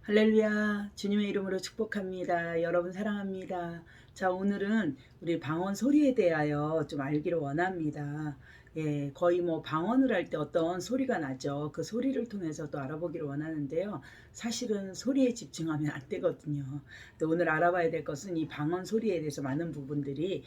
할렐루야. 주님의 이름으로 축복합니다. 여러분 사랑합니다. 자, 오늘은 우리 방언 소리에 대하여 좀 알기를 원합니다. 거의 뭐 방언을 할 때 어떤 소리가 나죠. 그 소리를 통해서 또 알아보기를 원하는데요. 사실은 소리에 집중하면 안 되거든요. 또 오늘 알아봐야 될 것은 이 방언 소리에 대해서 많은 부분들이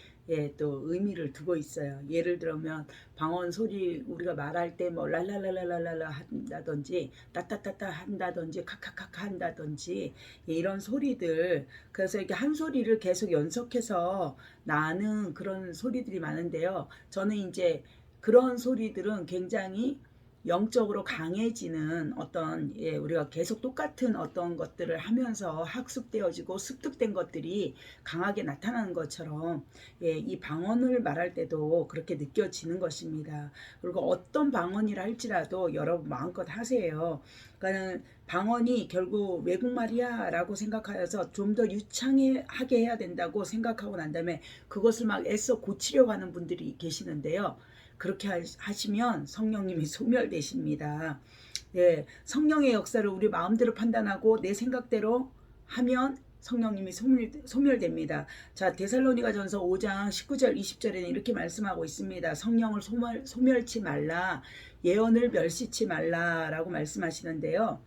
또 의미를 두고 있어요. 예를 들면 방언 소리 우리가 말할 때 뭐 랄랄랄랄랄라 한다든지 따따따따 한다든지 카카카카 한다든지 이런 소리들, 그래서 이렇게 한 소리를 계속 연속해서 나는 그런 소리들이 많은데요. 저는 이제 그런 소리들은 굉장히 영적으로 강해지는 어떤 우리가 계속 똑같은 어떤 것들을 하면서 학습되어지고 습득된 것들이 강하게 나타나는 것처럼 이 방언을 말할 때도 그렇게 느껴지는 것입니다. 그리고 어떤 방언이라 할지라도 여러분 마음껏 하세요. 그러니까 방언이 결국 외국말이야 라고 생각하여서 좀 더 유창하게 해야 된다고 생각하고 난 다음에 그것을 막 애써 고치려고 하는 분들이 계시는데요. 그렇게 하시면 성령님이 소멸되십니다. 성령의 역사를 우리 마음대로 판단하고 내 생각대로 하면 성령님이 소멸됩니다. 자, 데살로니가전서 5장 19절 20절에는 이렇게 말씀하고 있습니다. 성령을 소멸치 말라, 예언을 멸시치 말라라고 말씀하시는데요.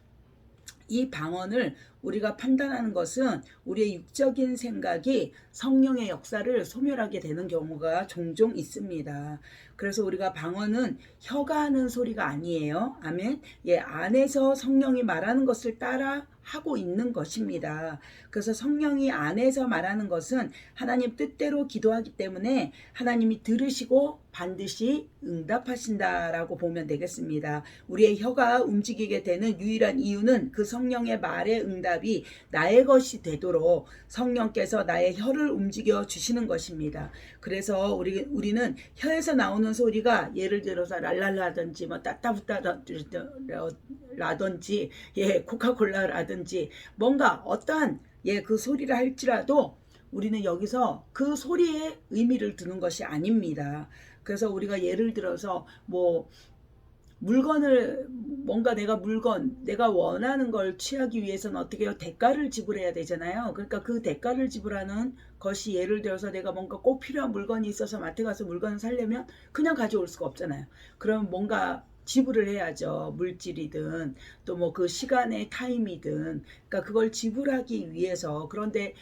이 방언을 우리가 판단하는 것은 우리의 육적인 생각이 성령의 역사를 소멸하게 되는 경우가 종종 있습니다. 그래서 우리가 방언은 혀가 하는 소리가 아니에요. 아멘. 안에서 성령이 말하는 것을 따라 하고 있는 것입니다. 그래서 성령이 안에서 말하는 것은 하나님 뜻대로 기도하기 때문에 하나님이 들으시고 반드시 응답하신다라고 보면 되겠습니다. 우리의 혀가 움직이게 되는 유일한 이유는 그 성령의 말의 응답이 나의 것이 되도록 성령께서 나의 혀를 움직여 주시는 것입니다. 그래서 우리는 혀에서 나오는 소리가 예를 들어서 랄랄라든지 뭐 따따부따라든지 코카콜라라든지 뭔가 어떠한 그 소리를 할지라도 우리는 여기서 그 소리에 의미를 두는 것이 아닙니다. 그래서 우리가 예를 들어서 뭐 물건을 뭔가 내가 원하는 걸 취하기 위해서는 어떻게 해요? 대가를 지불해야 되잖아요. 그러니까 그 대가를 지불하는 것이 예를 들어서 내가 뭔가 꼭 필요한 물건이 있어서 마트 가서 물건을 사려면 그냥 가져올 수가 없잖아요. 그럼 뭔가 지불을 해야죠. 물질이든 또 뭐 그 시간의 타임이든, 그러니까 그걸 지불하기 위해서. 그런데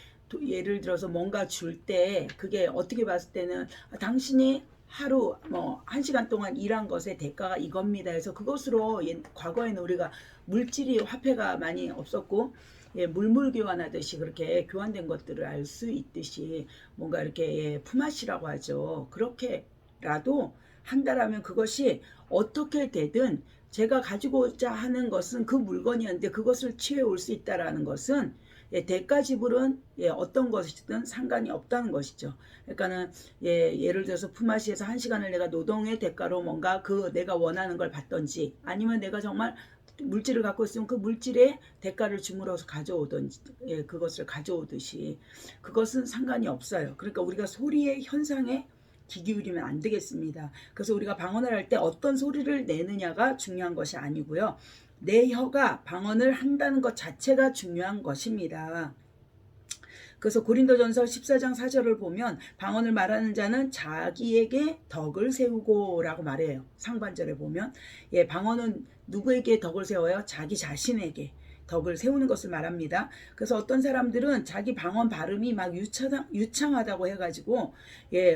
예를 들어서 뭔가 줄 때 그게 어떻게 봤을 때는 당신이 하루 뭐 1시간 동안 일한 것의 대가가 이겁니다 해서 그것으로 과거에는 우리가 물질이 화폐가 많이 없었고 물물 교환하듯이 그렇게 교환된 것들을 알 수 있듯이 뭔가 이렇게 품앗이라고 하죠. 그렇게라도 한다라면 그것이 어떻게 되든 제가 가지고자 하는 것은 그 물건이었는데 그것을 취해올 수 있다라는 것은 대가 지불은 어떤 것이든 상관이 없다는 것이죠. 그러니까는 예를 들어서 품앗이에서 1시간을 내가 노동의 대가로 뭔가 그 내가 원하는 걸 받던지, 아니면 내가 정말 물질을 갖고 있으면 그 물질의 대가를 주물어서 가져오든지 그것을 가져오듯이 그것은 상관이 없어요. 그러니까 우리가 소리의 현상에 귀 기울이면 안 되겠습니다. 그래서 우리가 방언을 할 때 어떤 소리를 내느냐가 중요한 것이 아니고요. 내 혀가 방언을 한다는 것 자체가 중요한 것입니다. 그래서 고린도전서 14장 4절을 보면 방언을 말하는 자는 자기에게 덕을 세우고 라고 말해요. 상반절에 보면 방언은 누구에게 덕을 세워요? 자기 자신에게 덕을 세우는 것을 말합니다. 그래서 어떤 사람들은 자기 방언 발음이 막 유창하다고 해가지고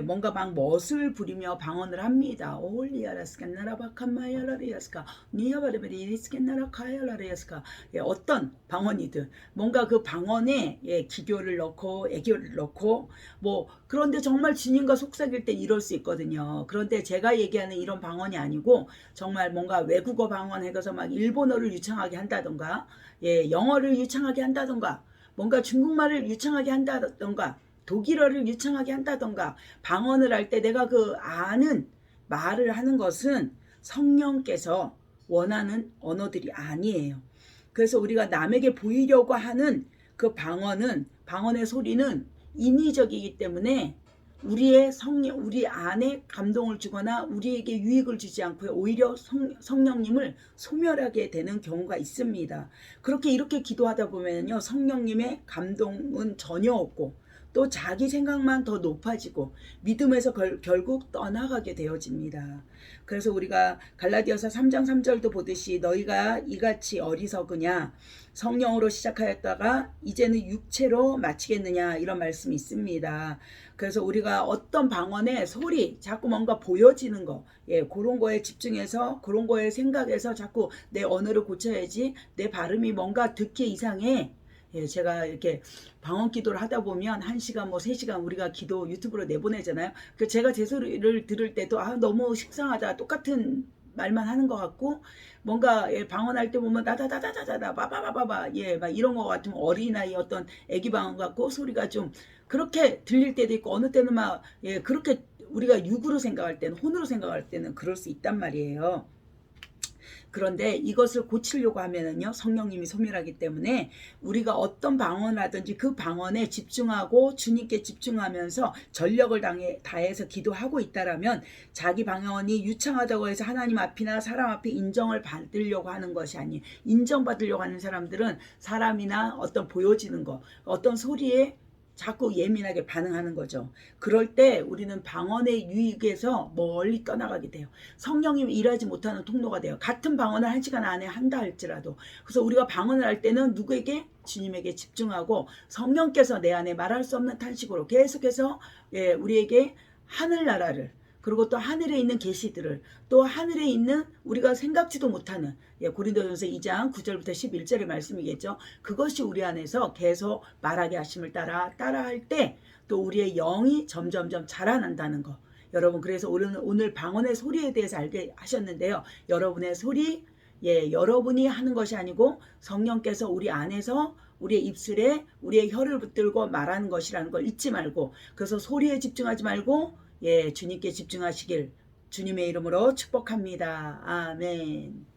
뭔가 막 멋을 부리며 방언을 합니다. 올리아라스칸나라바칸마야라리아스카 니아바르베리스칸나라카야라리아스카 어떤 방언이든 뭔가 그 방언에 기교를 넣고 애교를 넣고 뭐 그런데 정말 진인과 속삭일 때 이럴 수 있거든요. 그런데 제가 얘기하는 이런 방언이 아니고 정말 뭔가 외국어 방언 해서 막 일본어를 유창하게 한다던가 영어를 유창하게 한다던가 뭔가 중국말을 유창하게 한다던가 독일어를 유창하게 한다던가 방언을 할 때 내가 그 아는 말을 하는 것은 성령께서 원하는 언어들이 아니에요. 그래서 우리가 남에게 보이려고 하는 그 방언의 소리는 인위적이기 때문에 우리의 성령, 우리 안에 감동을 주거나 우리에게 유익을 주지 않고 오히려 성령님을 소멸하게 되는 경우가 있습니다. 그렇게 이렇게 기도하다 보면요, 성령님의 감동은 전혀 없고 또 자기 생각만 더 높아지고 믿음에서 결국 떠나가게 되어집니다. 그래서 우리가 갈라디아서 3장 3절도 보듯이 너희가 이같이 어리석으냐, 성령으로 시작하였다가 이제는 육체로 마치겠느냐, 이런 말씀이 있습니다. 그래서 우리가 어떤 방언의 소리, 자꾸 뭔가 보여지는 거, 그런 거에 집중해서, 그런 거에 생각해서 자꾸 내 언어를 고쳐야지, 내 발음이 뭔가 듣기 이상해. 제가 이렇게 방언 기도를 하다 보면 1시간 뭐 3시간 우리가 기도 유튜브로 내보내잖아요. 그 제가 제 소리를 들을 때도 너무 식상하다, 똑같은 말만 하는 것 같고, 뭔가 방언할 때 보면 다다다다다다 바바바바바 막 이런 거 같으면 어린아이 어떤 애기 방언 같고 소리가 좀 그렇게 들릴 때도 있고, 어느 때는 막 그렇게 우리가 육으로 생각할 때는, 혼으로 생각할 때는 그럴 수 있단 말이에요. 그런데 이것을 고치려고 하면은요, 성령님이 소멸하기 때문에 우리가 어떤 방언을 하든지 그 방언에 집중하고 주님께 집중하면서 전력을 다해서 기도하고 있다라면, 자기 방언이 유창하다고 해서 하나님 앞이나 사람 앞에 인정을 받으려고 하는 것이 아니에요. 인정받으려고 하는 사람들은 사람이나 어떤 보여지는 거, 어떤 소리에 자꾸 예민하게 반응하는 거죠. 그럴 때 우리는 방언의 유익에서 멀리 떠나가게 돼요. 성령님이 일하지 못하는 통로가 돼요. 같은 방언을 1시간 안에 한다 할지라도. 그래서 우리가 방언을 할 때는 누구에게? 주님에게 집중하고 성령께서 내 안에 말할 수 없는 탄식으로 계속해서 우리에게 하늘나라를, 그리고 또 하늘에 있는 계시들을, 또 하늘에 있는 우리가 생각지도 못하는, 고린도전서 2장 9절부터 11절의 말씀이겠죠. 그것이 우리 안에서 계속 말하게 하심을 따라할 때 또 우리의 영이 점점점 자라난다는 거. 여러분, 그래서 오늘 방언의 소리에 대해서 알게 하셨는데요. 여러분의 소리, 여러분이 하는 것이 아니고 성령께서 우리 안에서 우리의 입술에 우리의 혀를 붙들고 말하는 것이라는 걸 잊지 말고, 그래서 소리에 집중하지 말고 주님께 집중하시길 주님의 이름으로 축복합니다. 아멘.